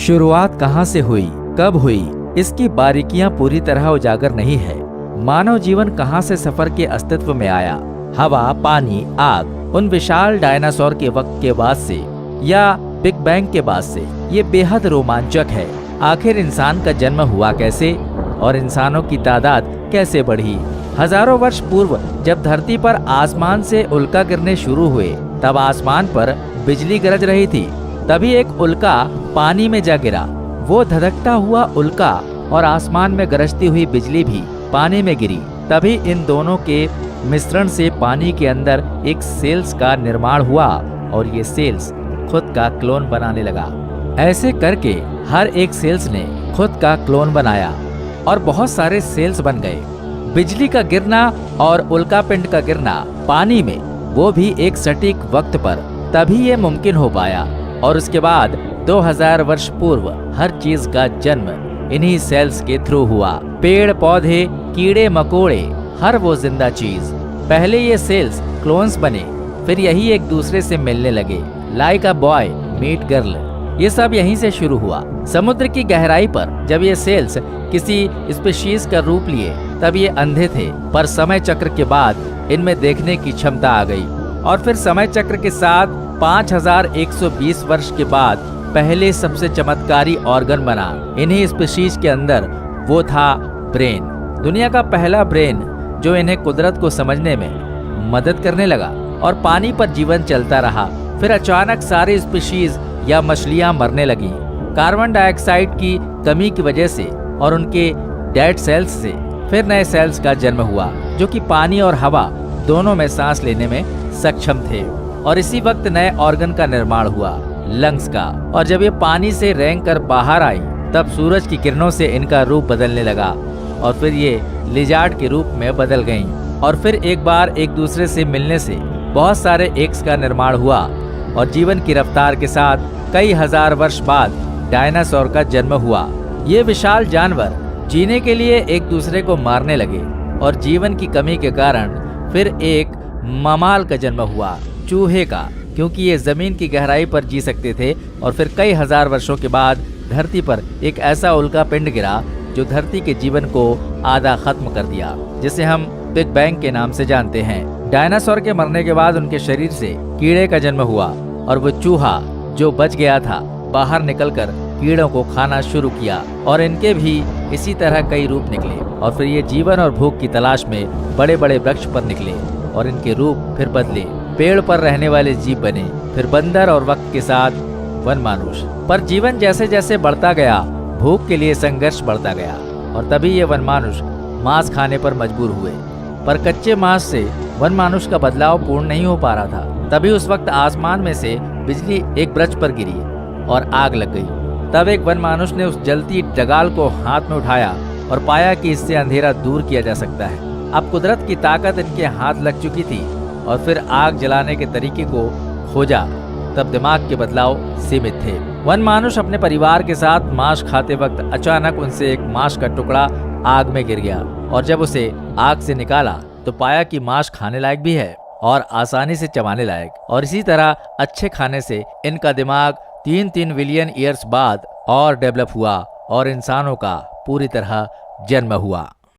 शुरुआत कहाँ से हुई, कब हुई, इसकी बारीकियां पूरी तरह उजागर नहीं है। मानव जीवन कहाँ से सफर के अस्तित्व में आया, हवा, पानी, आग, उन विशाल डायनासोर के वक्त के बाद से या बिग बैंग के बाद से, ये बेहद रोमांचक है। आखिर इंसान का जन्म हुआ कैसे और इंसानों की तादाद कैसे बढ़ी। हजारों वर्ष पूर्व जब धरती पर आसमान से उल्का गिरने शुरू हुए, तब आसमान पर बिजली गरज रही थी। तभी एक उल्का पानी में जा गिरा। वो धधकता हुआ उल्का और आसमान में गरजती हुई बिजली भी पानी में गिरी। तभी इन दोनों के मिश्रण से पानी के अंदर एक सेल्स का निर्माण हुआ और ये सेल्स खुद का क्लोन बनाने लगा। ऐसे करके हर एक सेल्स ने खुद का क्लोन बनाया और बहुत सारे सेल्स बन गए। बिजली का गिरना और उल्कापिंड का गिरना पानी में, वो भी एक सटीक वक्त पर, तभी ये मुमकिन हो पाया। और उसके बाद 2000 वर्ष पूर्व हर चीज का जन्म इन्हीं सेल्स के थ्रू हुआ। पेड़ पौधे, कीड़े मकोड़े, हर वो जिंदा चीज। पहले ये सेल्स क्लोन्स बने, फिर यही एक दूसरे से मिलने लगे। Like a boy meet girl, ये सब यहीं से शुरू हुआ। समुद्र की गहराई पर जब ये सेल्स किसी स्पीशीज का रूप लिए, तब ये अंधे थे, पर समय चक्र के बाद इनमें देखने की क्षमता आ गई। और फिर समय चक्र के साथ 5120 वर्ष के बाद पहले सबसे चमत्कारी ऑर्गन बना इन्हीं स्पीशीज के अंदर, वो था ब्रेन। दुनिया का पहला ब्रेन जो इन्हें कुदरत को समझने में मदद करने लगा और पानी पर जीवन चलता रहा। फिर अचानक सारी स्पीशीज या मछलियां मरने लगी कार्बन डाइऑक्साइड की कमी की वजह से, और उनके डेड सेल्स से फिर नए सेल्स का जन्म हुआ जो कि पानी और हवा दोनों में सांस लेने में सक्षम थे। और इसी वक्त नए ऑर्गन का निर्माण हुआ, लंग्स का। और जब ये पानी से रेंग कर बाहर आई, तब सूरज की किरणों से इनका रूप बदलने लगा और फिर ये लिजार्ड के रूप में बदल गईं। और फिर एक बार एक दूसरे से मिलने से बहुत सारे एग्स का निर्माण हुआ और जीवन की रफ्तार के साथ कई हजार वर्ष बाद डायनासोर का जन्म हुआ। ये विशाल जानवर जीने के लिए एक दूसरे को मारने लगे और जीवन की कमी के कारण फिर एक ममाल का जन्म हुआ, चूहे का, क्योंकि ये जमीन की गहराई पर जी सकते थे। और फिर कई हजार वर्षों के बाद धरती पर एक ऐसा उल्का पिंड गिरा जो धरती के जीवन को आधा खत्म कर दिया, जिसे हम बिग बैंग के नाम से जानते हैं। डायनासोर के मरने के बाद उनके शरीर से कीड़े का जन्म हुआ और वो चूहा जो बच गया था बाहर निकलकर कीड़ों को खाना शुरू किया और इनके भी इसी तरह कई रूप निकले। और फिर ये जीवन और भूख की तलाश में बड़े बड़े वृक्ष पर निकले और इनके रूप फिर बदले, पेड़ पर रहने वाले जीव बने, फिर बंदर और वक्त के साथ वन मानुष। पर जीवन जैसे जैसे बढ़ता गया, भूख के लिए संघर्ष बढ़ता गया और तभी ये वन मानुष मांस खाने पर मजबूर हुए। पर कच्चे मांस से वन मानुष का बदलाव पूर्ण नहीं हो पा रहा था। तभी उस वक्त आसमान में से बिजली एक वृक्ष पर गिरी और आग लग गई। तब एक वन मानुष ने उस जलती डगाल को हाथ में उठाया और पाया कि इससे अंधेरा दूर किया जा सकता है। अब कुदरत की ताकत इनके हाथ लग चुकी थी और फिर आग जलाने के तरीके को खोजा। तब दिमाग के बदलाव सीमित थे। वन मानुष अपने परिवार के साथ मांस खाते वक्त अचानक उनसे एक मांस का टुकड़ा आग में गिर गया और जब उसे आग से निकाला तो पाया कि मांस खाने लायक भी है और आसानी से चबाने लायक। और इसी तरह अच्छे खाने से इनका दिमाग 3 बिलियन ईयर्स बाद और डेवलप हुआ और इंसानों का पूरी तरह जन्म हुआ।